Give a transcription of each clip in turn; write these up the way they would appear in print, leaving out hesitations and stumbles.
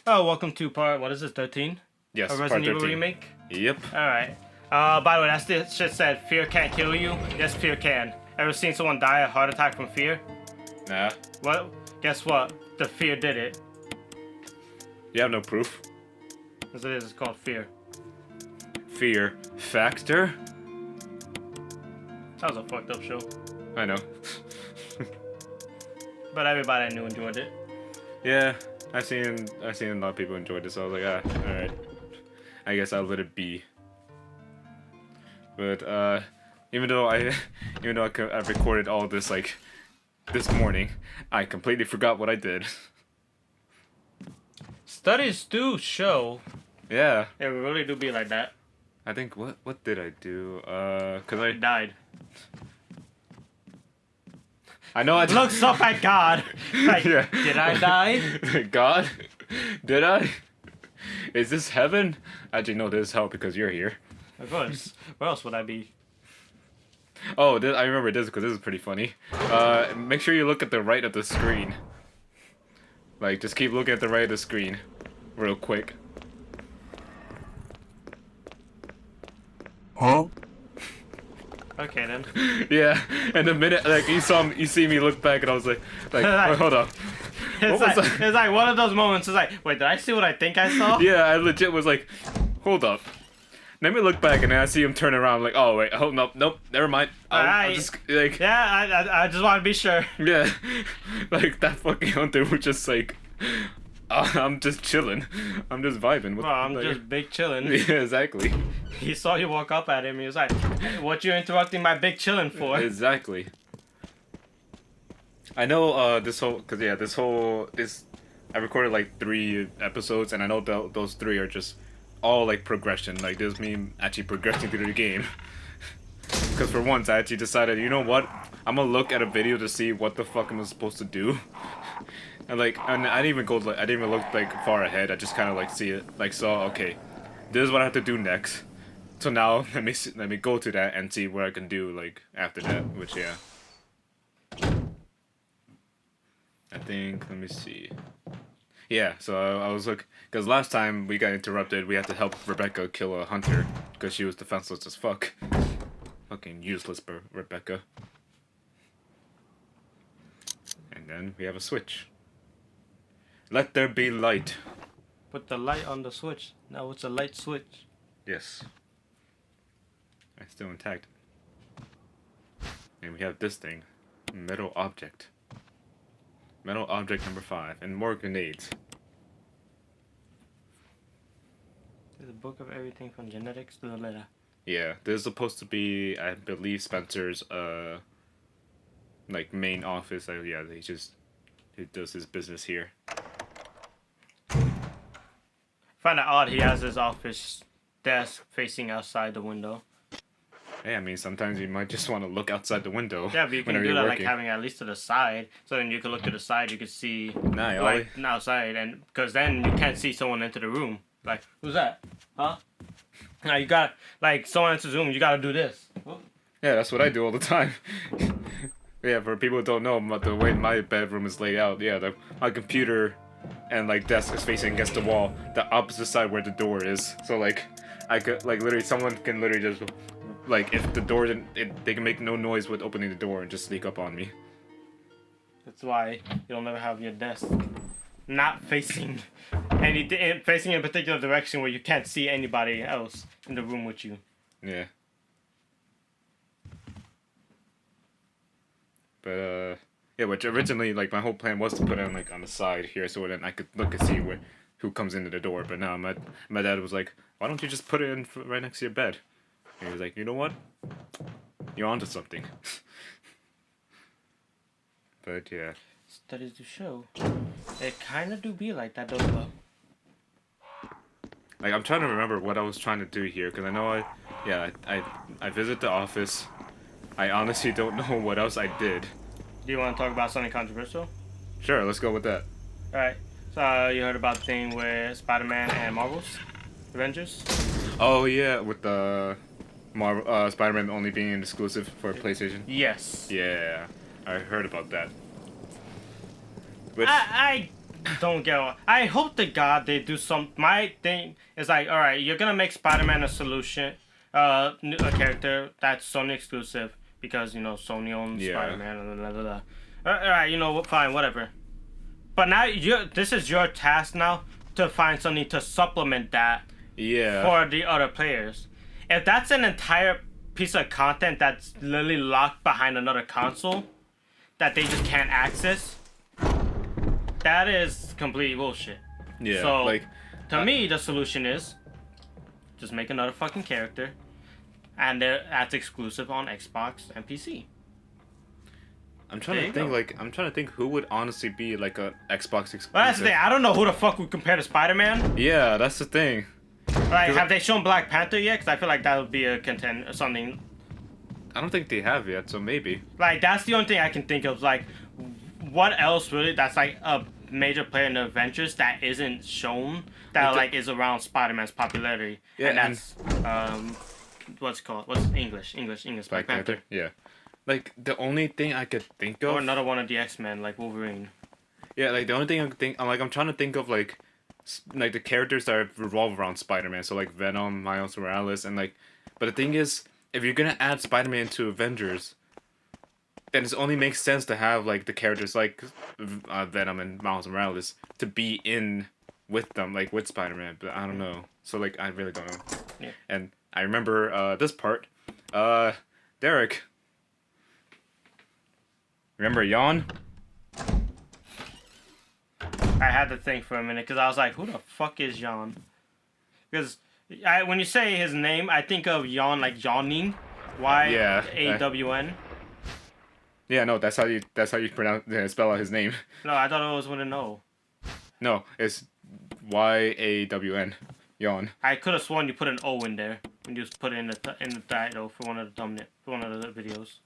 Oh, welcome to part, what is this, 13? Yes, A part Resident Evil 13. remake? Yep. Alright. By the way, that's the shit said, fear can't kill you. Yes, fear can. Ever seen someone die a heart attack from fear? Nah. Well, guess what? The fear did it. You have no proof. As it is, it's called fear. Fear factor? That was a fucked up show. I know. But everybody I knew enjoyed it. Yeah, I've seen a lot of people enjoy this, so I was like, alright. I guess I'll let it be. But even though I recorded all this like this morning, I completely forgot what I did. Studies do show. Yeah. It really do be like that. I think what did I do? Cause I died. I know I looks up at God. Like, yeah. Did I die? God? Did I? Is this heaven? Actually, no, this is hell because you're here. Of course. Where else would I be? Oh, I remember this because this is pretty funny. Make sure you look at the right of the screen. Like, just keep looking at the right of the screen, real quick. Huh? Okay then. Yeah, and the minute like you see me look back, and I was like, wait, hold up. It's like one of those moments. It's like, wait, did I see what I think I saw? Yeah, I legit was like, hold up. Let me look back, and then I see him turn around. Like, oh wait, hold up, nope, never mind. I'll just like. Yeah, I just want to be sure. Yeah, like that fucking hunter was just like, I'm just chilling. I'm just vibing. Well, I'm just big chilling. Yeah, exactly. He saw you walk up at him. He was like, "What you interrupting my big chilling for?" Exactly. I know I recorded like 3 episodes, and I know those 3 are just all like progression. Like there's me actually progressing through the game. Because for once I actually decided, you know what? I'm gonna look at a video to see what the fuck I'm supposed to do. And I didn't even look like far ahead. I just kind of like see it, like saw, okay, this is what I have to do next. So now let me go to that and see what I can do like after that. Which yeah, I think let me see. Yeah, so I was like, because last time we got interrupted, we had to help Rebecca kill a hunter because she was defenseless as fuck. Fucking useless, Rebecca. And then we have a switch. Let there be light. Put the light on the switch. Now it's a light switch. Yes. It's still intact. And we have this thing. Metal object. Metal object number 5. And more grenades. There's a book of everything from genetics to the letter. Yeah, this is supposed to be, I believe, Spencer's like main office. Yeah, he does his business here. Find it odd he has his office desk facing outside the window. Hey, I mean, sometimes you might just want to look outside the window. Yeah, but you can do that like having at least to the side. So then you can look to the side, you can see outside, and because then you can't see someone enter the room. Like, who's that? Huh? Now you got like someone enters the room, you gotta do this. Yeah, that's what I do all the time. Yeah, for people who don't know, the way my bedroom is laid out, yeah, my computer and like desk is facing against the wall, the opposite side where the door is. So like, I could like literally someone can literally just like if the door they can make no noise with opening the door and just sneak up on me. That's why you'll never have your desk not facing facing in a particular direction where you can't see anybody else in the room with you. Yeah. But yeah, which originally like my whole plan was to put it like on the side here so then I could look and see who comes into the door. But now my dad was like, why don't you just put it in right next to your bed? And he was like, you know what? You're onto something. But yeah. Studies do show. It kind of do be like that though. Like I'm trying to remember what I was trying to do here because I know I visit the office. I honestly don't know what else I did. Do you want to talk about something controversial? Sure, let's go with that. Alright. So you heard about the thing with Spider-Man and Marvel's Avengers? Oh yeah, with the Spider-Man only being an exclusive for PlayStation. Yes. Yeah, I heard about that. Which, I don't get. I hope to God they do some. My thing is like, all right, you're gonna make Spider-Man a solution, a character that's Sony exclusive because Sony owns Spider-Man. Blah, blah, blah. All right, fine, whatever. But now this is your task now to find something to supplement that. Yeah. For the other players, if that's an entire piece of content that's literally locked behind another console that they just can't access. That is complete bullshit. Yeah. So, to me, the solution is just make another fucking character, and that's exclusive on Xbox and PC. I'm trying to think who would honestly be like a Xbox exclusive. Well, that's the thing. I don't know who the fuck would compare to Spider-Man. Yeah, that's the thing. Like, have they shown Black Panther yet? Because I feel like that would be a contend or something. I don't think they have yet, so maybe. Like, that's the only thing I can think of. Like, what else really that's like a major player in the Avengers that isn't shown that is around Spider-Man's popularity? Yeah, and that's what's it called? What's English Black Panther. Yeah. Like the only thing I could think of, or another one of the X-Men, like Wolverine. Yeah, like the only thing I'm trying to think of like the characters that revolve around Spider-Man. So like Venom, Miles Morales, and like, but the thing is, if you're gonna add Spider-Man to Avengers, then it only makes sense to have like the characters like Venom and Miles Morales to be in with them, like with Spider-Man. But I don't know. So like I really don't know. Yeah. And I remember this part. Derek. Remember Yawn? I had to think for a minute because I was like, who the fuck is Yawn? Because when you say his name, I think of Yawn like yawning. Y-A-W-N. Yeah, no, that's how you spell out his name. No, I thought it was with an O. No, it's Y-A-W-N. Yawn. I could have sworn you put an O in there when you just put it in the title for one of the thumbnail, for one of the videos.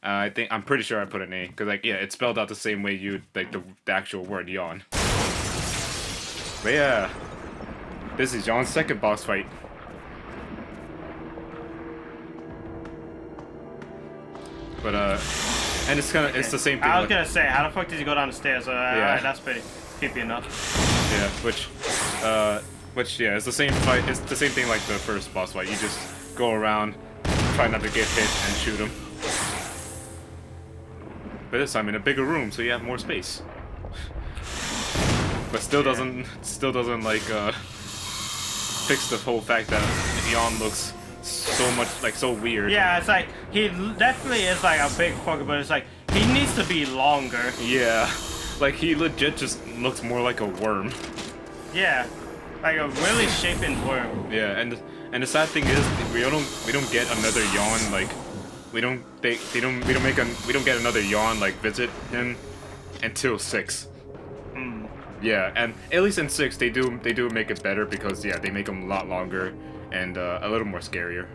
I'm pretty sure I put an A, because it's spelled out the same way you like the actual word yawn. But yeah, this is Yawn's second boss fight. But and it's the same thing. I was gonna say, how the fuck did you go down the stairs? Alright, that's pretty creepy enough. Yeah, which it's the same fight. It's the same thing like the first boss fight. You just go around, try not to get hit, and shoot him. But this time in a bigger room, so you have more space. But still doesn't like fix the whole fact that Yawn looks so weird. Yeah, it's like he definitely is like a big fucker, but it's like he needs to be longer. Yeah, like he legit just looks more like a worm. Yeah, like a really shaping worm. Yeah, and the sad thing is we don't get another Yawn like. We don't get another Yawn like visit him until 6. Yeah, and at least in 6 they do make it better because they make him a lot longer and a little more scarier.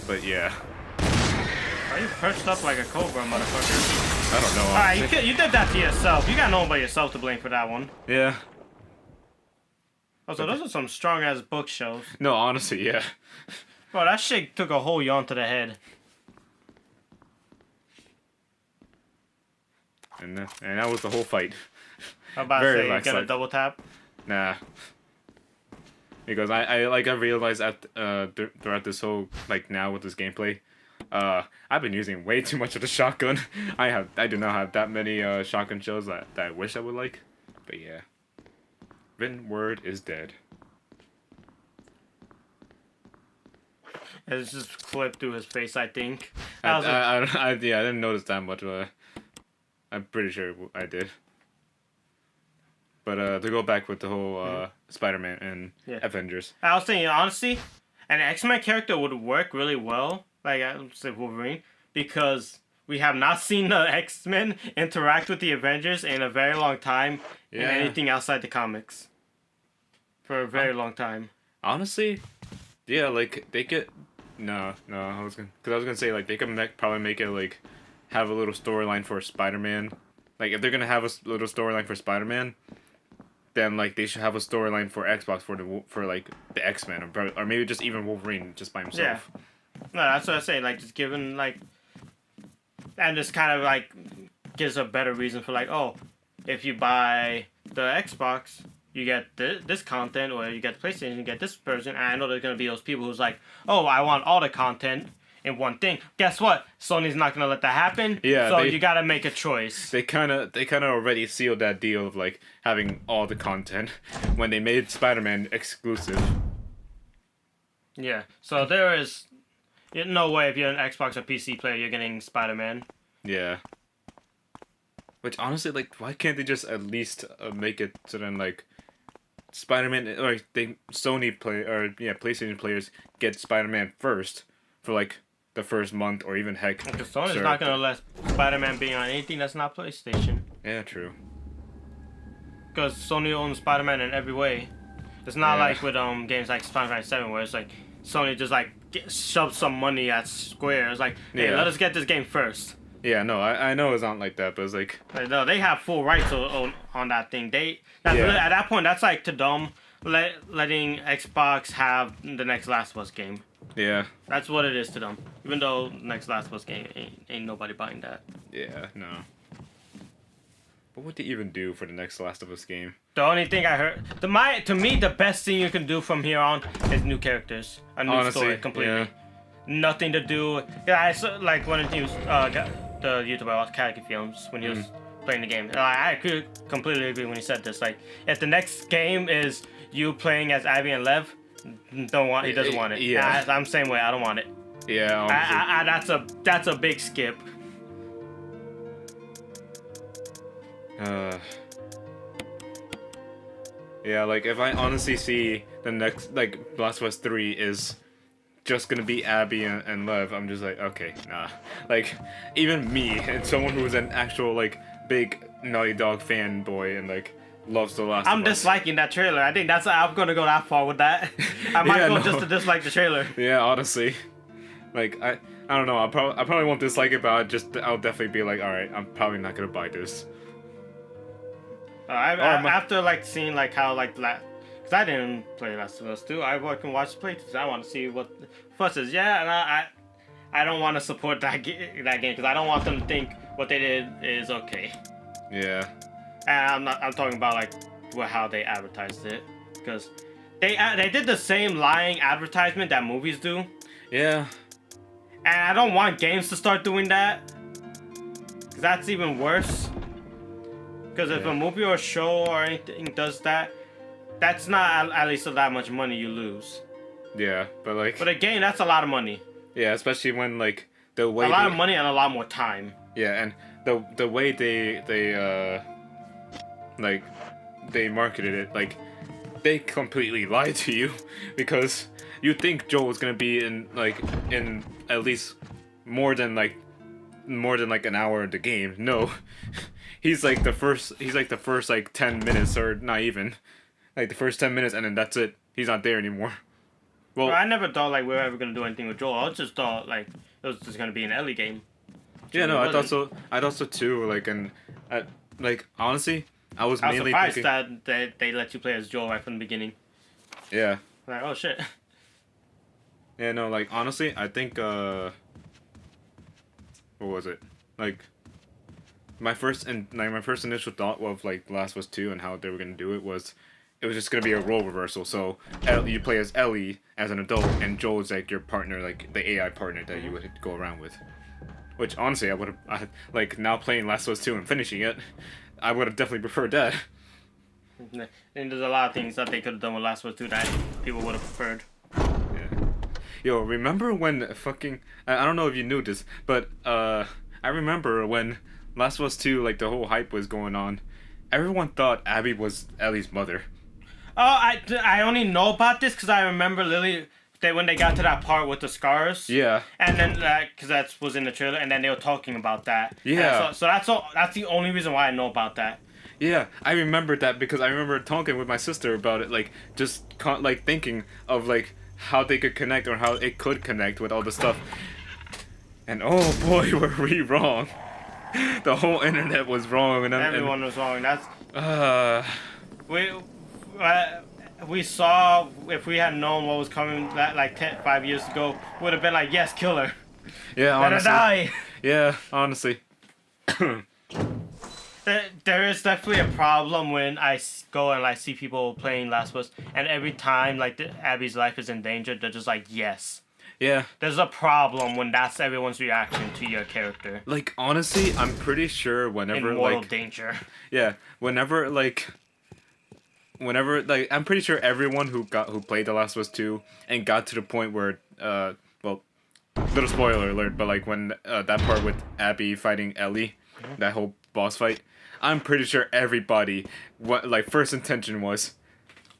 But yeah. Are you perched up like a cobra, motherfucker? I don't know. Alright, you did that to yourself. You got no one but yourself to blame for that one. Yeah. Oh, so those are some strong ass bookshelves. No, honestly, yeah. Bro, that shit took a whole Yawn to the head. And that was the whole fight. I'm about to say, you got a double tap? Nah. Because I realized throughout this whole, now with this gameplay, I've been using way too much of the shotgun. I do not have that many shotgun shells that I wish I would like. But yeah. Written word is dead. It's just clipped through his face, I think. I didn't notice that much, but I'm pretty sure I did. But to go back with the whole Spider-Man and Avengers. I was thinking, honestly, an X-Men character would work really well, like I would say Wolverine, because we have not seen the X-Men interact with the Avengers in a very long time in anything outside the comics. For a very long time. Honestly, yeah, like they could. No, I was gonna say like they could probably make it like have a little storyline for Spider-Man. Like if they're gonna have a little storyline for Spider-Man, then like they should have a storyline for Xbox for like the X-Men or maybe just even Wolverine just by himself. Yeah. No, that's what I say. Like just given like, and just kind of like gives a better reason for like, oh, if you buy the Xbox, you get this content, or you get PlayStation, you get this version. And I know there's gonna be those people who's like, oh, I want all the content in one thing. Guess what? Sony's not gonna let that happen. Yeah. So you gotta make a choice. They kind of already sealed that deal of like having all the content when they made Spider-Man exclusive. Yeah. So there is no way if you're an Xbox or PC player you're getting Spider-Man. Yeah. Which honestly, like, why can't they just at least make it so then like Spider-Man or PlayStation players get Spider-Man first for like the first month or even heck. Because Sony's not gonna let Spider-Man be on anything that's not PlayStation. Yeah, true. Because Sony owns Spider-Man in every way. It's not like with games like Final Fantasy 7 where it's like Sony just like shoves some money at Square. It's like, hey, let us get this game first. Yeah, no, I know it's not like that, but it's like... No, they have full rights on that thing. At that point, that's like to them letting Xbox have the next Last of Us game. Yeah. That's what it is to them. Even though next Last of Us game ain't nobody buying that. Yeah, no. What would they even do for the next Last of Us game? The only thing I heard... To me, the best thing you can do from here on is new characters. A new story completely. Yeah. Nothing to do... Yeah, I saw, like, one of the YouTuber I watched, Karaki Films, when he was playing the game. I could completely agree when he said this. Like, if the next game is you playing as Abby and Lev, he doesn't want it. Yeah. I'm the same way. I don't want it. Yeah, that's a big skip. Yeah, like, if I honestly see the next, like, Last of Us 3 is just gonna be Abby and Lev, I'm just like, okay, nah. Like, even me, and someone who's an actual, like, big Naughty Dog fanboy and, like, loves The Last of Us. I'm disliking that trailer. I think I'm gonna go that far with that. I might go just to dislike the trailer. Yeah, honestly. Like, I don't know, I probably won't dislike it, but I'll definitely be like, alright, I'm probably not gonna buy this. After like seeing like how like because I didn't play Last of Us 2, I can watch playthroughs. I want to see what the fuss is. Yeah, and I don't want to support that game because I don't want them to think what they did is okay. Yeah. And I'm talking about like how they advertised it, because they did the same lying advertisement that movies do. Yeah. And I don't want games to start doing that, because that's even worse. Because if a movie or a show or anything does that, that's not at least that much money you lose. Yeah, but like... But a game, that's a lot of money. Yeah, especially when, like, the way... A lot of money and a lot more time. Yeah, and the way they marketed it, like, they completely lied to you. Because you think Joel was gonna be in at least more than an hour of the game. No. He's like the first 10 minutes, or not even. Like the first 10 minutes, and then that's it. He's not there anymore. Well, I never thought like we were ever gonna do anything with Joel. I just thought like it was just gonna be an Ellie game. Yeah, no, I thought so too. Like, and like honestly, I was mainly surprised that they let you play as Joel right from the beginning. Yeah. Like, oh shit. Yeah, no, like honestly, I think what was it? Like my first initial thought of like Last of Us 2 and how they were gonna do it was just gonna be a role reversal. So you play as Ellie as an adult, and Joel is like your partner, like the AI partner that you would go around with. Which honestly, I would have like now playing Last of Us 2 and finishing it, I would have definitely preferred that. And there's a lot of things that they could have done with Last of Us 2 that people would have preferred. Yeah. Yo, remember when fucking I don't know if you knew this, but I remember when Last of Us 2, like, the whole hype was going on, everyone thought Abby was Ellie's mother. Oh, I only know about this because I remember Lily, when they got to that part with the scars. Yeah. And then, because that was in the trailer, and then they were talking about that. Yeah. So that's the only reason why I know about that. Yeah, I remembered that because I remember talking with my sister about it, like, just, like, thinking of, like, how they could connect or how it could connect with all the stuff. And, oh boy, were we wrong. The whole internet was wrong, and everyone was wrong. That's we saw, if we had known what was coming like 5 years ago, would have been like, yes, kill her. Yeah, honestly. Let her die. Yeah, honestly. There is definitely a problem when I go and like see people playing Last of Us, and every time like Abby's life is in danger, they're just like, yes. Yeah. There's a problem when that's everyone's reaction to your character. Like, honestly, I'm pretty sure whenever in mortal like danger. Yeah, whenever like I'm pretty sure everyone who played The Last of Us 2 and got to the point where well, little spoiler alert, but like when that part with Abby fighting Ellie, that whole boss fight, I'm pretty sure everybody first intention was,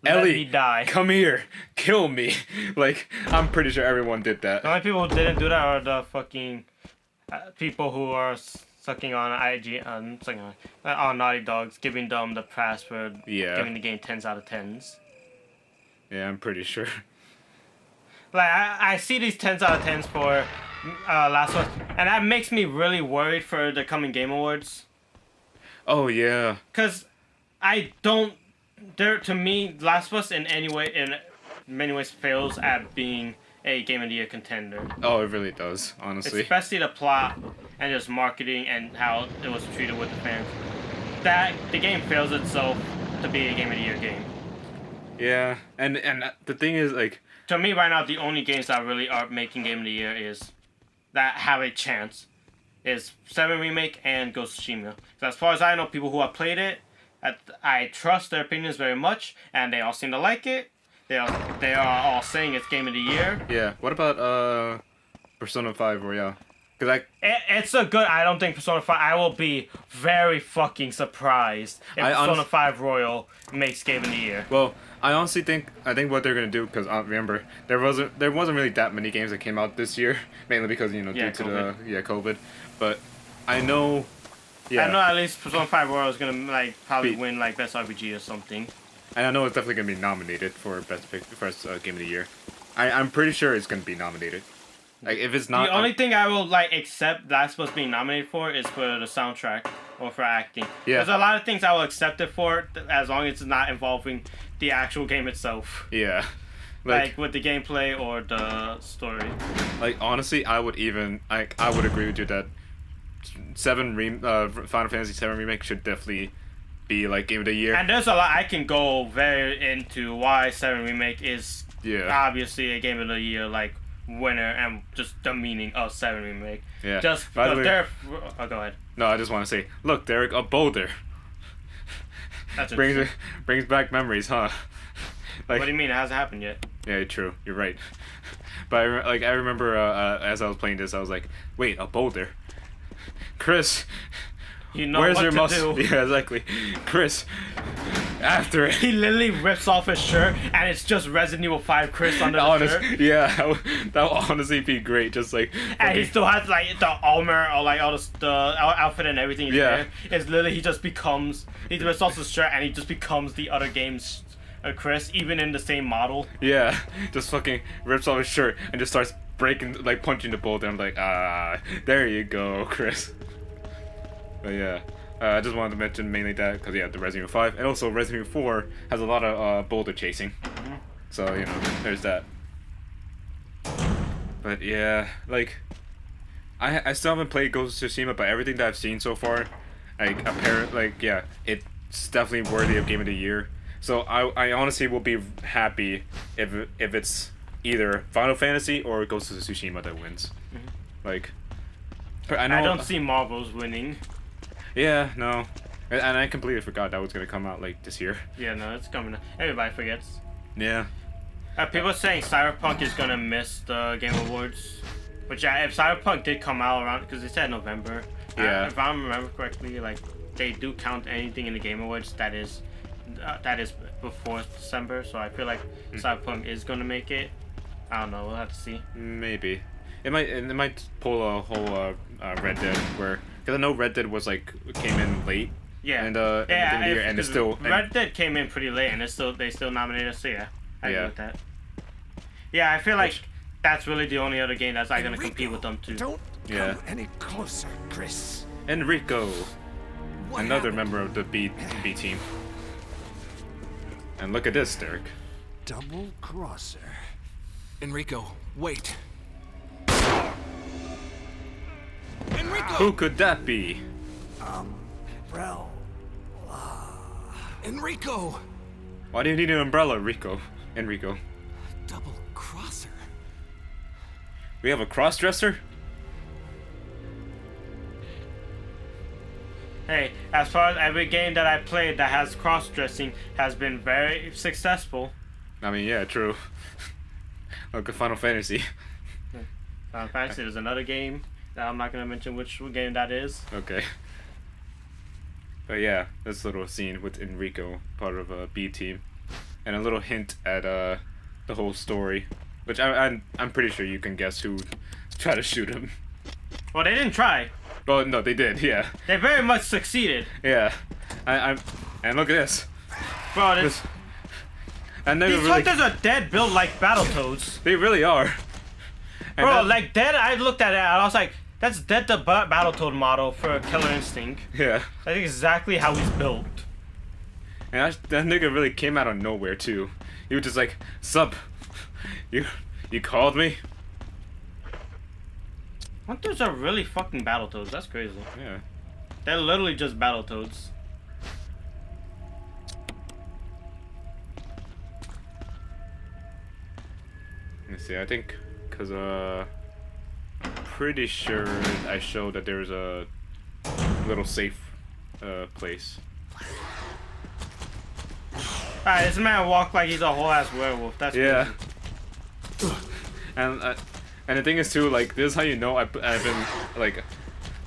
Let Ellie, me die. come here, kill me. Like, I'm pretty sure everyone did that. The only people who didn't do that are the fucking people who are sucking on on Naughty Dogs, giving them the pass for giving the game 10s out of 10s. Yeah, I'm pretty sure. Like, I see these 10s out of 10s for Last of Us, and that makes me really worried for the coming Game Awards. Oh, yeah. Because to me, Last of Us in many ways fails at being a Game of the Year contender. Oh, it really does, honestly. Especially the plot and just marketing and how it was treated with the fans. The game fails itself to be a Game of the Year game. Yeah, and the thing is, like... To me, right now, the only games that really are making Game of the Year that have a chance is 7 Remake and Ghost of Tsushima. So as far as I know, people who have played it, I trust their opinions very much, and they all seem to like it. They are all saying it's Game of the Year. Yeah. What about Persona 5 Royale? Because I don't think Persona 5. I will be very fucking surprised if Persona 5 Royal makes Game of the Year. Well, I honestly think what they're gonna do, because remember there wasn't really that many games that came out this year, mainly because due to the COVID. But I know. Yeah. I know at least Persona 5 Royal is gonna probably win Best RPG or something. And I know it's definitely gonna be nominated for Best Game of the Year. I'm pretty sure it's gonna be nominated. Like, if it's not, the only thing I will accept Last of Us being nominated for is for the soundtrack or for acting. Yeah. There's a lot of things I will accept it for as long as it's not involving the actual game itself. Yeah. Like with the gameplay or the story. Like, honestly, I would agree with you that Final Fantasy 7 Remake should definitely be Game of the Year. And there's a lot I can go very into why 7 Remake is obviously a Game of the Year winner, and just the meaning of 7 Remake. Yeah. Just because they're... Oh, go ahead. No, I just want to say, look, Derek, a boulder. That's brings back memories, huh? What do you mean? It hasn't happened yet. Yeah, true. You're right. But I remember as I was playing this, I was like, wait, a boulder? Chris, where's your muscle? Yeah, exactly. Chris, after it. He literally rips off his shirt, and it's just Resident Evil 5 Chris under the shirt. Yeah, that would honestly be great. Just and he still has the armor or all the outfit and everything. Yeah, it's literally he rips off his shirt, and he just becomes the other game's Chris, even in the same model. Yeah, just fucking rips off his shirt and just starts punching the boulder. I'm like, there you go, Chris. But yeah, I just wanted to mention mainly that because the Resident Evil 5 and also Resident Evil 4 has a lot of boulder chasing. Mm-hmm. So there's that. But yeah, I still haven't played Ghost of Tsushima, but everything that I've seen so far, it's definitely worthy of Game of the Year. So I honestly will be happy if it's either Final Fantasy or Ghost of Tsushima that wins. Mm-hmm. I don't see Marvel's winning. Yeah, no. And I completely forgot that was going to come out this year. Yeah, no, it's coming. Everybody forgets. Yeah. People are saying Cyberpunk is going to miss the Game Awards. Which, if Cyberpunk did come out around, because they said November. Yeah. If I remember correctly, they do count anything in the Game Awards that is before December. So I feel like Cyberpunk is going to make it. I don't know. We'll have to see. Maybe. It might pull a whole Red Dead where... Because I know Red Dead came in late. Yeah. And it's still... Red Dead came in pretty late, and they still nominated us, so yeah. I agree with that. Yeah, I feel like that's really the only other game that's going to compete with them, too. Don't come any closer, Chris. Enrico. Another member of the B team. And look at this, Derek. Double crosser. Enrico, wait. Enrico! Who could that be? Umbrella. Enrico! Why do you need an umbrella, Enrico? Double crosser. We have a cross-dresser? Hey, as far as every game that I played that has cross-dressing has been very successful. I mean, yeah, true. Look at Final Fantasy. Final Fantasy, there's another game that I'm not going to mention which game that is. Okay. But yeah, this little scene with Enrico, part of a B team, and a little hint at the whole story, which I'm pretty sure you can guess who tried to shoot him. Well, they didn't try. Well, no, they did. Yeah. They very much succeeded. Yeah. And look at this. Bro, This. And they these really. hunters are dead built like Battletoads. They really are. And Bro, like dead. I looked at it and I was like, that's dead the Battletoad model for Killer Instinct. Yeah. That's exactly how he's built. And that nigga really came out of nowhere too. He was just like, "Sup, you called me?" Hunters are really fucking Battletoads. That's crazy. Yeah. They're literally just Battletoads. Let me see. I think, cause pretty sure I showed that there's a little safe place. Alright, this man walked like he's a whole ass werewolf. That's Yeah. crazy. And the thing is too, like, this is how you know I've been like,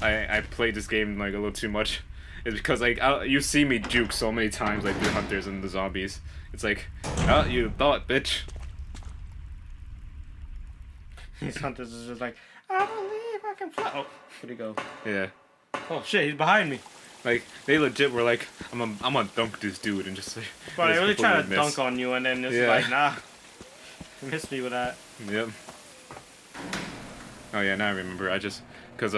I played this game like a little too much. It's because like you see me juke so many times like the hunters and the zombies. It's like, oh, you thought, bitch. These hunters is just like, I believe I can fly. Oh, where'd he go? Yeah. Oh shit, he's behind me. Like they legit were like, I'm gonna dunk this dude and just like. But they really try to miss. dunk on you, and then it's Yeah. like, nah. You missed me with that. Yep. Oh yeah, now I remember. I just because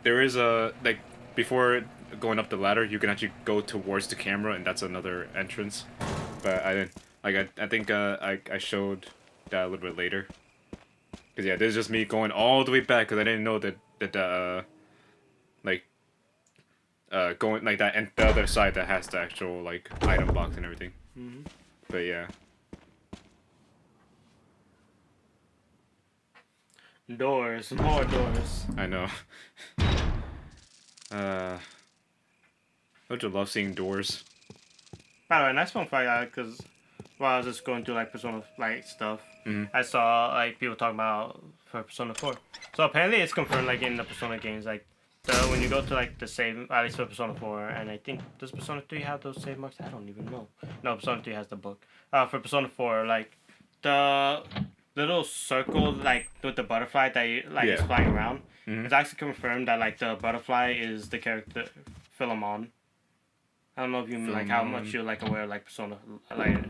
there is a like before going up the ladder, you can actually go towards the camera, and that's another entrance. But I didn't like. I think I showed that a little bit later. Cause yeah, this is just me going all the way back because I didn't know that going like that and the other side that has the actual like item box and everything. Mm-hmm. But yeah. Doors, more doors. I know. Don't you love seeing doors? By the way, nice one fight guy, because while I was just going through like Persona like stuff, Mhm. I saw like people talking about for Persona 4. So apparently it's confirmed like in the Persona games, like when you go to like the save, at least for Persona 4, and I think does Persona 3 have those save marks? I don't even know. No, Persona 3 has the book. For Persona 4, like the little circle like with the butterfly that you, like is Yeah. flying around. Mhm. It's actually confirmed that like the butterfly is the character Philemon. I don't know if you like how much you're like aware of like Persona like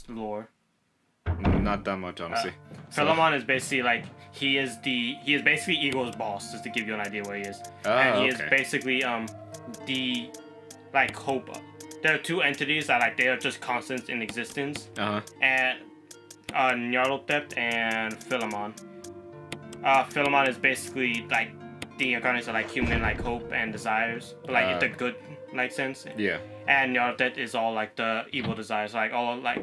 lore. Not that much, honestly. Philemon is basically like he is basically Ego's boss, just to give you an idea where he is. And he is okay. basically the like hope. There are two entities that like they are just constants in existence. And Nyarlathotep and Philemon. Philemon is basically like the incarnation of like human like hope and desires, but like in the good like sense. Yeah. And Nyarlathotep is all like the evil desires, like all like,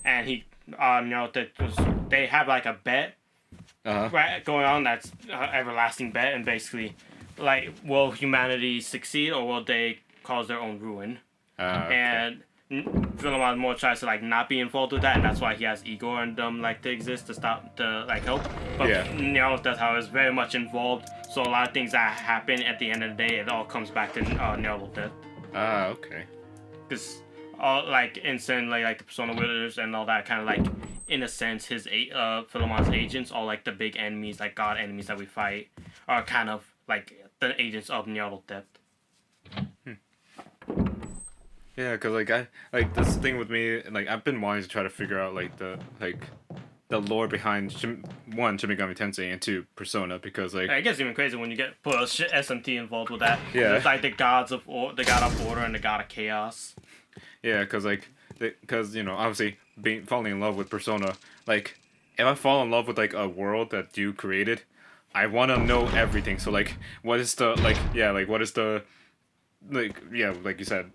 and he Nyarlathotep they have like a bet right going on that's everlasting bet, and basically like will humanity succeed or will they cause their own ruin? Okay. And Philemon more tries to like not be involved with that, and that's why he has Igor and them like to exist to stop the like help. But Yeah. Nyarlathotep, how is very much involved, so a lot of things that happen at the end of the day, it all comes back to Nyarlathotep. Okay. Because all like instantly like the Persona Wielders and all that kind of like in a sense his Philemon's agents, all like the big enemies, like god enemies that we fight, are kind of like the agents of Nyarlathotep. Yeah, cause like I like this thing with me, like I've been wanting to try to figure out like the lore behind Shin Megami Tensei and 2 Persona, because like It gets even crazy when you get put SMT involved with that. Yeah. It's like the god of order and the god of chaos. yeah, cause like because you know obviously falling in love with Persona, like if I fall in love with like a world that you created, I want to know everything. So like what is the like what is the like you said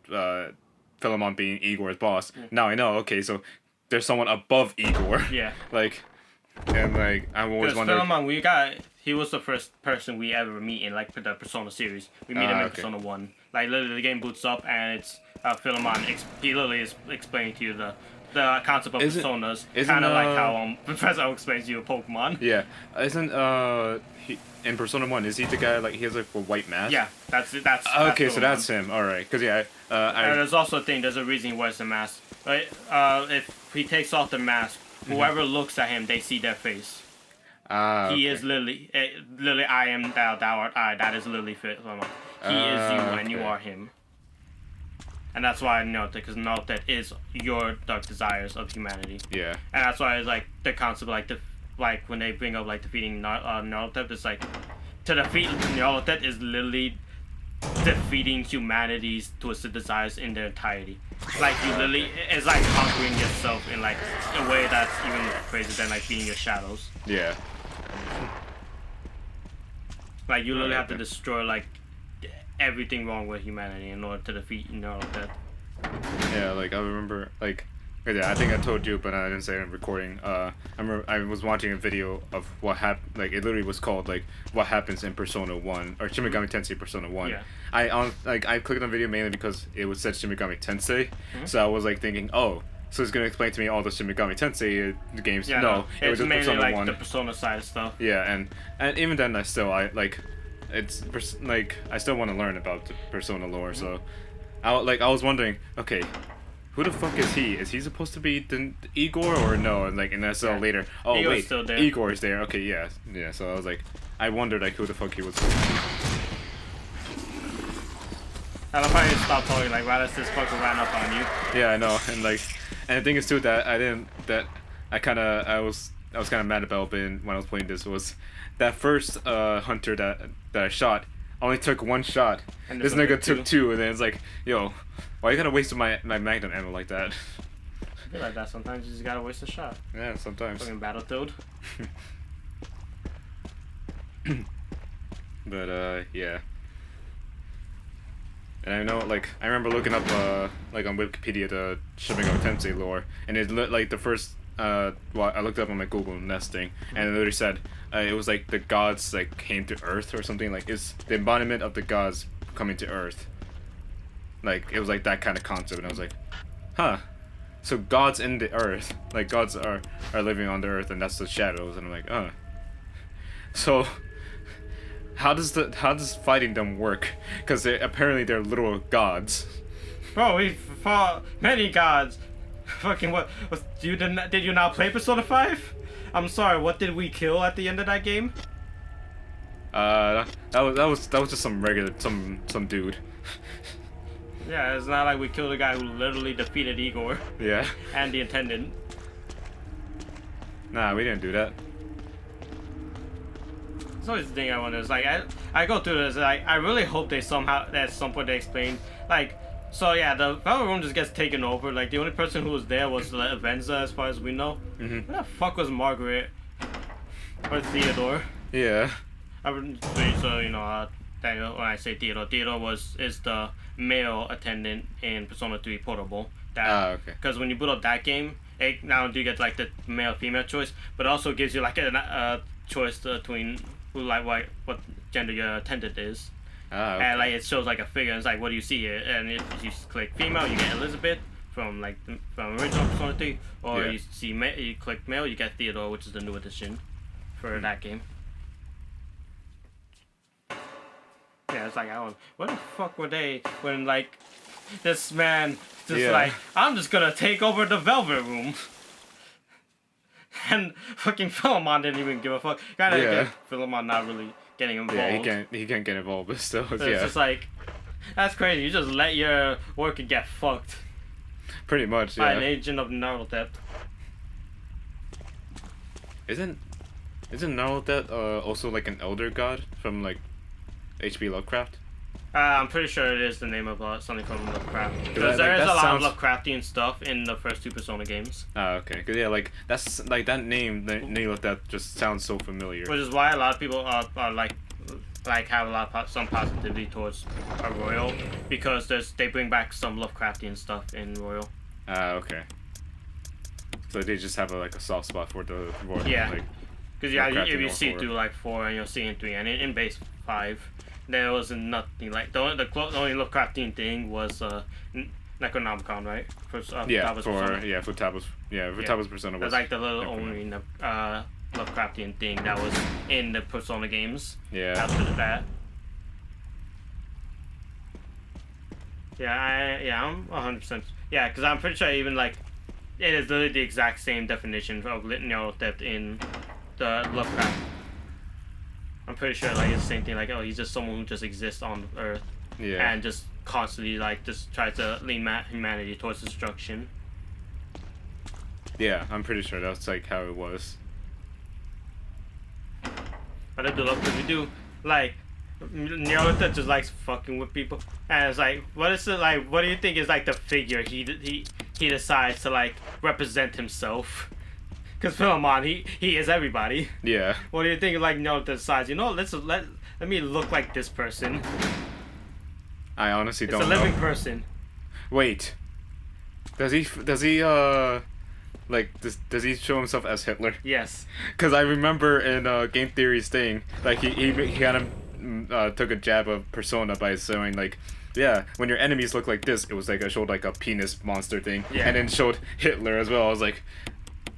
Philemon being Igor's boss. Now I know. Okay, so there's someone above Igor. Yeah. Like, and like I always wondered. Philemon, he was the first person we ever meet in like the Persona series. We meet him in Persona 1. Like literally, the game boots up and it's Philemon. He literally is explaining to you the concept of personas, kind of like how Professor Oak explains to you a Pokemon. Yeah, isn't he in Persona 1? Is he the guy like he has like a white mask? Yeah, that's okay, so that's him. All right, because and there's also a thing. There's a reason he wears the mask. Right? If he takes off the mask, whoever looks at him, they see their face. He is literally, I am thou art I. That is literally Philemon. He is you, and you are him. And that's why I know that, because that is your dark desires of humanity. Yeah. And that's why it's like the concept, like when they bring up like defeating Nyarlathotep, it's like to defeat Nyarlathotep is literally defeating humanity's twisted desires in their entirety. Like you literally, it's like conquering yourself in like a way that's even crazier than like beating your shadows. Yeah. Like you literally have to destroy like everything wrong with humanity in order to defeat Nyarlathotep. Yeah, like I remember, like, yeah, I think I told you, but I didn't say it in recording. I remember I was watching a video of what happened. Like it literally was called like what happens in Persona 1 or Shin Megami Tensei Persona 1. Yeah. I clicked on the video mainly because it was said Shin Megami Tensei, so I was like thinking, oh, so it's gonna explain to me all the Shin Megami Tensei games. Yeah, no, it was mainly Persona like 1. the Persona side of stuff. Yeah, and even then, I still it's like I still want to learn about the Persona lore. So, I was wondering, okay, who the fuck is he? Is he supposed to be the Igor or no? And like, and I saw later. Oh Igor's wait, still there. Igor is there. Okay, yeah. So I was like, I wondered like who the fuck he was. I love how you stop talking. Like, why does this fucker ran up on you? Yeah, I know, and like, and the thing is too that I was kind of mad about when I was playing this was that first hunter that I shot only took one shot. And this nigga took two, and then it's like, yo, why you gotta waste my magnum ammo like that? I feel like that sometimes you just gotta waste a shot. Yeah, sometimes. Fucking Battletoad. But yeah. And I know, like, I remember looking up like on Wikipedia the Shin Megami Tensei lore, and it looked like the first I looked up on my Google Nest thing, and it literally said it was like the gods like came to Earth or something, like it's the embodiment of the gods coming to Earth. Like it was like that kind of concept, and I was like, huh. So gods in the Earth, like gods are living on the Earth, and that's the shadows, and I'm like, so how does fighting them work? Because apparently they're literal gods. Bro, we fought many gods. Fucking what? Did you not play Persona 5? I'm sorry. What did we kill at the end of that game? That was just some regular some dude. Yeah, it's not like we killed a guy who literally defeated Igor. Yeah. And the attendant. Nah, we didn't do that. It's always the thing I wonder. Is like I go through this. Like I really hope they somehow at some point they explain like. So yeah, the Battle Room just gets taken over. Like the only person who was there was the Avenza, as far as we know. Where the fuck was Margaret or Theodore? Yeah. So you know, when I say Theodore is the male attendant in Persona 3 Portable. Okay. Because when you boot up that game, it not only do you get like the male female choice, but it also gives you like a choice between who what gender your attendant is. Okay. And like it shows like a figure. It's like, what do you see here? And if you click female, you get Elizabeth from original Persona 3, or you see you click male, you get Theodore, which is the new edition for that game. Yeah, it's like what the fuck were they when like this man just like, I'm just gonna take over the Velvet Room. And fucking Philemon didn't even give a fuck. Philemon not really getting involved. Yeah, he can't get involved, but still, so it's just like, that's crazy. You just let your worker get fucked. Pretty much, by an agent of Nyarlathotep. Isn't Nyarlathotep also like an elder god from like H.P. Lovecraft? I'm pretty sure it is the name of something from Lovecraft. Because there is a lot of Lovecraftian stuff in the first two Persona games. Oh, okay. Cause yeah, like that's like that name, the name of that just sounds so familiar. Which is why a lot of people are like like have a lot of some positivity towards Royal because they bring back some Lovecraftian stuff in Royal. Okay. So they just have a soft spot for the Royal. Yeah. Like, because if you see through like 4 and you'll see in 3 and in base 5, there was nothing like the only Lovecraftian thing was Necronomicon, right? For Tabus Persona was. That's like the little only Lovecraftian thing that was in the Persona games. Yeah. After that. I'm 100%. Yeah, because I'm pretty sure even like it is literally the exact same definition of Nyarlathotep in the Lovecraft. I'm pretty sure like it's the same thing. Like, oh, he's just someone who just exists on Earth. Yeah. And just constantly like just tries to lead humanity towards destruction. Yeah, I'm pretty sure that's like how it was. But I do love because we do like Nyarlathotep just likes fucking with people, and it's like, what is it like? What do you think is like the figure he decides to like represent himself? Because Philemon, he is everybody. Yeah. What do you think like Nyarlathotep decides? You know, let me look like this person. I honestly don't know. It's a living person. Wait. Does he like does he show himself as Hitler? Yes. Because I remember in Game Theory's thing, like he kind of took a jab of Persona by saying like, yeah, when your enemies look like this, it was like I showed like a penis monster thing, and then showed Hitler as well. I was like,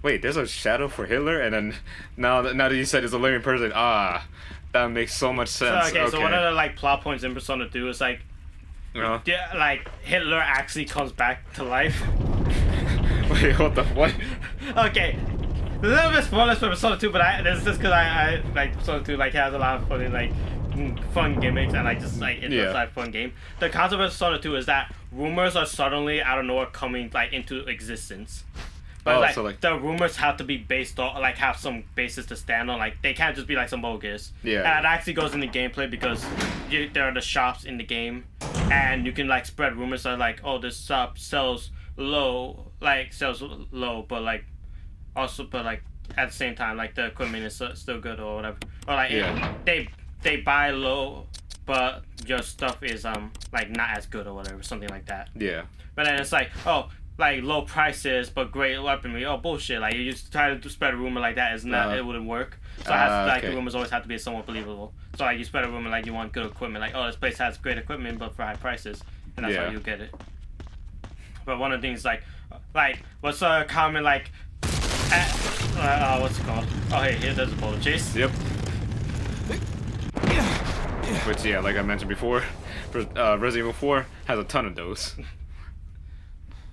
wait, there's a shadow for Hitler, and then now that you said it's a living person, that makes so much sense. So one of the like plot points in Persona 2 is like, like Hitler actually comes back to life. Wait, what the what? Okay, a little bit spoilers for Persona 2, but this is because I like Persona 2 like has a lot of funny like fun gimmicks and like just like it's like fun game. The concept of Persona 2 is that rumors are suddenly out of nowhere coming like into existence. But the rumors have to be based on like have some basis to stand on. Like they can't just be like some bogus. Yeah. And it actually goes into gameplay because there are the shops in the game, and you can like spread rumors that like, oh, this shop sells low, but like also but like at the same time like the equipment is still good or whatever. Or like they buy low, but your stuff is like not as good or whatever, something like that. Yeah. But then it's like, oh, like low prices but great weaponry. Oh bullshit! Like you just try to spread a rumor like that is not it wouldn't work. So it has to, like the rumors always have to be somewhat believable. So like you spread a rumor like you want good equipment, like oh this place has great equipment but for high prices, and that's how you get it. But one of the things like what's a common like what's it called? Oh hey, here there's a bullet chase. Yep. Which like I mentioned before, Resident Evil 4 has a ton of those.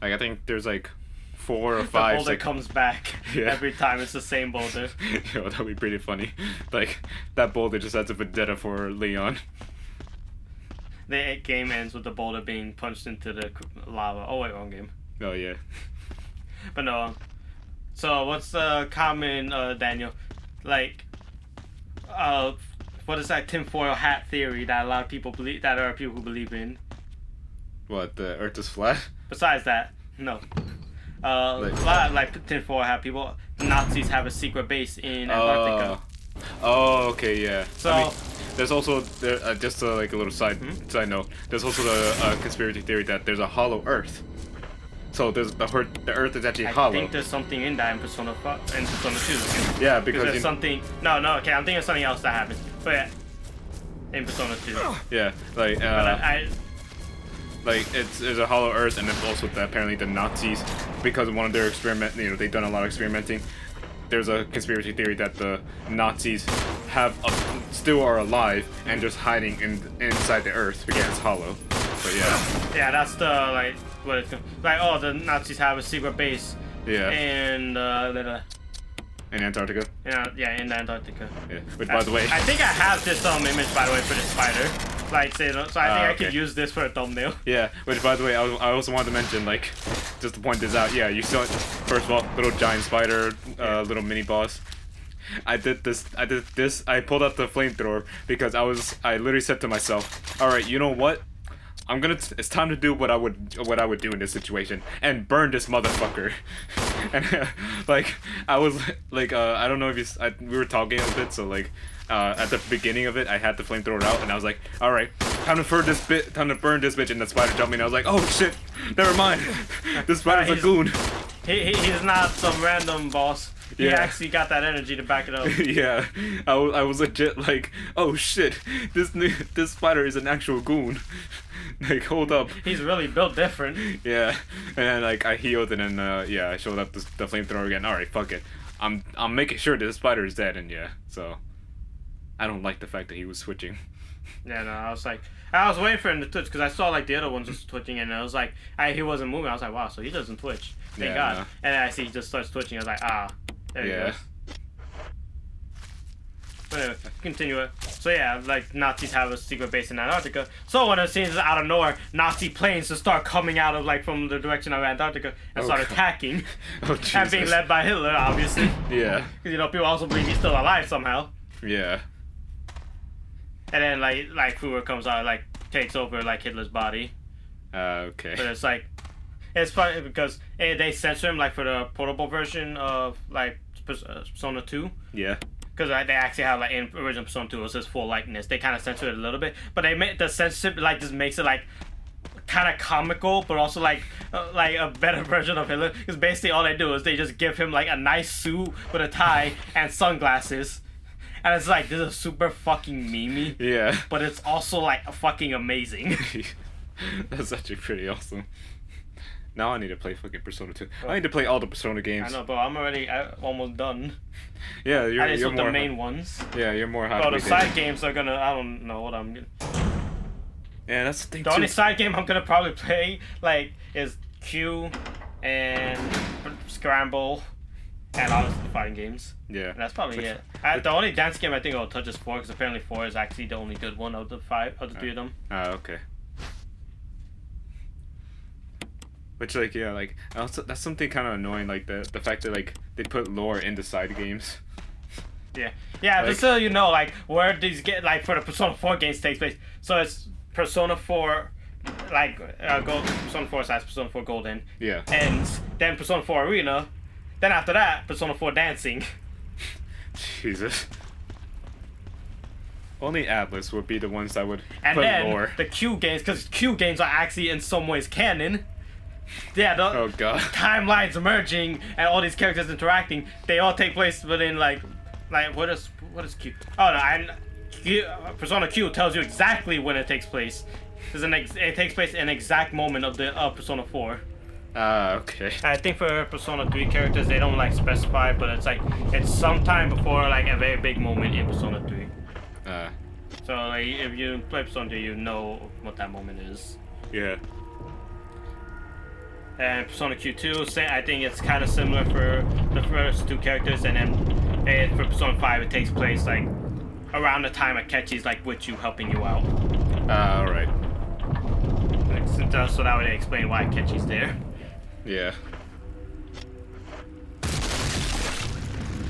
Like I think there's like 4 or 5. The boulder comes back every time. It's the same boulder. Yo, that'd be pretty funny. Like that boulder just has a vendetta for Leon. The game ends with the boulder being punched into the lava. Oh wait, wrong game. Oh yeah. But no. So what's the common Daniel, like, what is that tinfoil hat theory that a lot of people believe, that there are people who believe in? What, the Earth is flat? Besides that, no. A lot of like tinfoil hat people. Nazis have a secret base in Antarctica. Oh, okay, yeah. So. I mean, there's also just like a little side note. There's also the conspiracy theory that there's a hollow Earth. So there's the Earth is actually hollow. I think there's something in that in Persona 2. Yeah, because there's something. No, okay, I'm thinking of something else that happens. But yeah, in Persona 2. Yeah, like like there's a hollow Earth, and then also apparently the Nazis, because of one of their they've done a lot of experimenting. There's a conspiracy theory that the Nazis still are alive and just hiding inside the Earth because it's hollow. So yeah. Yeah, that's the like what it's like. Oh, the Nazis have a secret base. Yeah. In in Antarctica. Yeah, in Antarctica. Yeah. Which, by the way, I think I have this image by the way for the spider. Like, so I think I could use this for a thumbnail. Yeah. Which, by the way, I also wanted to mention, like, just to point this out. Yeah, you saw, first of all, little giant spider, little mini boss. I did this. I pulled out the flamethrower because I literally said to myself, all right, you know what? It's time to do what I would do in this situation and burn this motherfucker. And like I was like I don't know if we were talking a bit, so like at the beginning of it I had the flamethrower out and I was like, all right, time to burn this bitch, and the spider jumped me and I was like, oh shit, never mind. This spider's a goon. He's not some random boss. He actually got that energy to back it up. Yeah, I was legit like, oh shit, this spider is an actual goon. Like, hold up. He's really built different. Yeah, and then like I healed and then yeah, I showed up the flamethrower again. All right, fuck it. I'm making sure that the spider is dead, and yeah, so I don't like the fact that he was switching. Yeah, no, I was waiting for him to twitch because I saw like the other ones just twitching and I was like, he wasn't moving. I was like, wow, so he doesn't twitch. Thank God. No. And then I see he just starts twitching. I was like, there he goes. But anyway, continue it. So yeah, like Nazis have a secret base in Antarctica. So one of the scenes is out of nowhere, Nazi planes just start coming out of like from the direction of Antarctica and start attacking. And being led by Hitler, obviously. Yeah. Because people also believe he's still alive somehow. Yeah. And then like Fuhrer comes out, like takes over like Hitler's body. Okay. But it's like, it's funny because they censor him like for the portable version of like Persona 2. Yeah. Because they actually have like in original Persona 2 it was his full likeness. They kind of censor it a little bit, but they make the censorship like just makes it like kind of comical, but also like a better version of Hitler. Because basically all they do is they just give him like a nice suit with a tie and sunglasses. And it's like, this is super fucking memey. Yeah. But it's also like fucking amazing. That's actually pretty awesome. Now I need to play fucking Persona 2. I need to play all the Persona games. I know, but I'm already almost done. Yeah, you're more the main ones. Yeah, you're more happy. But the side games are gonna, I don't know what I'm gonna. Yeah, that's the thing. The only side game I'm gonna probably play like is Q and Scramble. And obviously the fighting games. Yeah. And that's probably it. The only dance game I think I'll touch is 4, because apparently 4 is actually the only good one of the 3 of them. Okay. Which like yeah, like also that's something kind of annoying, like the fact that like they put lore in the side games. Yeah. Yeah, like, just so you know, like where these get like for the Persona 4 games takes place. So it's Persona 4 like Gold, Persona 4 / Persona 4 Golden. Yeah. Ends, then Persona 4 Arena. Then after that, Persona 4 Dancing. Jesus. Only Atlas would be the ones that would and put then lore. The Q games, because Q games are actually in some ways canon. Yeah, oh god. Timelines merging and all these characters interacting. They all take place within like what is Q? Oh no, and Persona Q tells you exactly when it takes place. It takes place in an exact moment of the Persona 4. Okay. I think for Persona 3 characters they don't like specify, but it's sometime before like a very big moment in Persona 3. So like if you play Persona 3, you know what that moment is. Yeah. And Persona Q2, I think it's kind of similar for the first 2 characters, and then for Persona 5 it takes place like around the time Akechi's like with you, helping you out. Alright. So that would explain why Akechi's there. Yeah.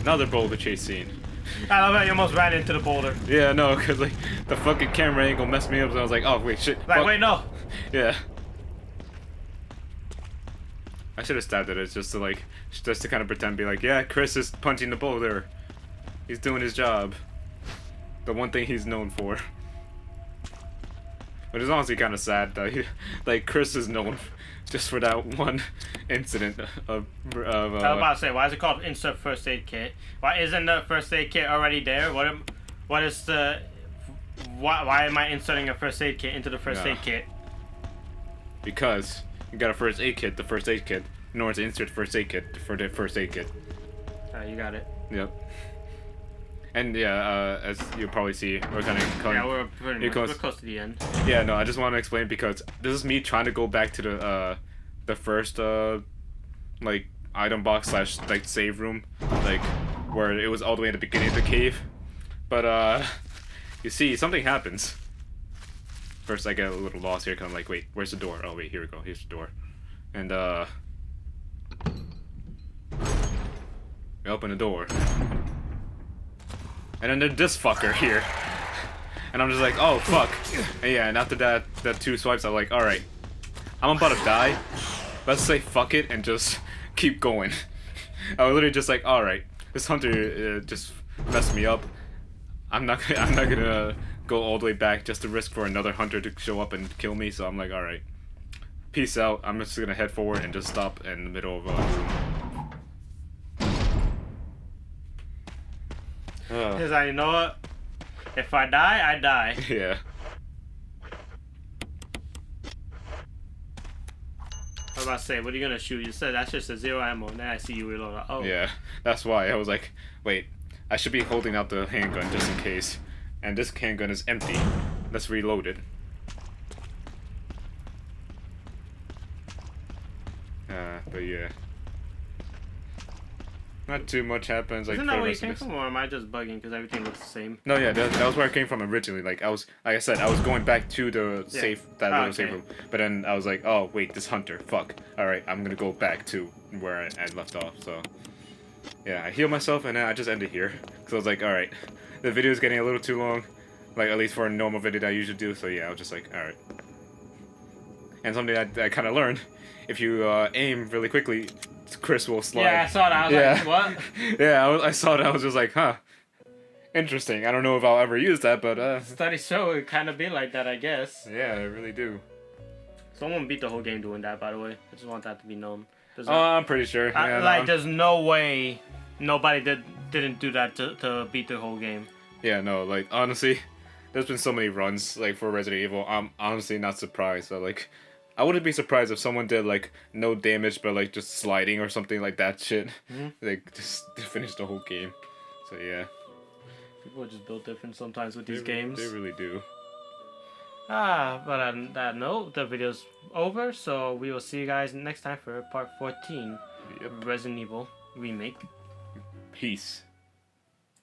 Another boulder chase scene. I love how you almost ran into the boulder. Yeah, no, because like the fucking camera angle messed me up, and I was like, oh wait, shit. Like, fuck. wait, no. Yeah. I should have stabbed at it just to kind of pretend, be like, yeah, Chris is punching the boulder. He's doing his job. The one thing he's known for. But it's honestly kind of sad that like Chris is known just for that one incident of I was about to say, why is it called insert first aid kit? Why isn't the first aid kit already there? Why am I inserting a first aid kit into the first aid kit? Because you got a first aid kit, the first aid kit, in order to insert first aid kit for the first aid kit. You got it. Yep. And yeah, as you'll probably see, we're kind of coming. Yeah, we're close to the end. Yeah, no, I just want to explain because this is me trying to go back to the first like item box / like save room, like where it was all the way at the beginning of the cave. But you see, something happens. First, I get a little lost here, 'cause I'm like, wait, where's the door? Oh wait, here we go. Here's the door, and we open the door. And then there's this fucker here. And I'm just like, oh fuck. And yeah, and after that 2 swipes, I'm like, all right, I'm about to die. Let's say fuck it and just keep going. I was literally just like, all right, this hunter just messed me up. I'm not gonna go all the way back just to risk for another hunter to show up and kill me. So I'm like, all right, peace out. I'm just gonna head forward and just stop in the middle of a room. Cause you know what? If I die, I die. Yeah. I was about to say, what are you gonna shoot? You said that's just a 0 ammo. And then I see you reload. Oh. Yeah, that's why I was like, wait, I should be holding out the handgun just in case. And this handgun is empty. Let's reload it. But yeah. Not too much happens. Like, isn't that where you came from, or am I just bugging because everything looks the same? No, yeah, that was where I came from originally. Like I said, I was going back to the safe, little safe room. But then I was like, oh wait, this hunter, fuck. All right, I'm gonna go back to where I left off. So yeah, I healed myself and then I just ended here. So I was like, all right, the video is getting a little too long, like at least for a normal video that I usually do. So yeah, I was just like, all right. And something I kind of learned, if you aim really quickly, Chris will slide. Yeah, I saw that. I was like, what? Yeah, I saw that. I was just like, huh. Interesting. I don't know if I'll ever use that, but studies show it kind of be like that, I guess. Yeah, I really do. Someone beat the whole game doing that, by the way. I just want that to be known. I'm pretty sure. Yeah, there's no way nobody didn't do that to beat the whole game. Yeah, no, like honestly, there's been so many runs like for Resident Evil. I'm honestly not surprised. So like, I wouldn't be surprised if someone did like no damage but like just sliding or something like that shit. Like just to finish the whole game. So yeah. People are just built different sometimes with these games. They really do. But on that note, the video's over, so we will see you guys next time for part 14. Yep. Resident Evil Remake. Peace.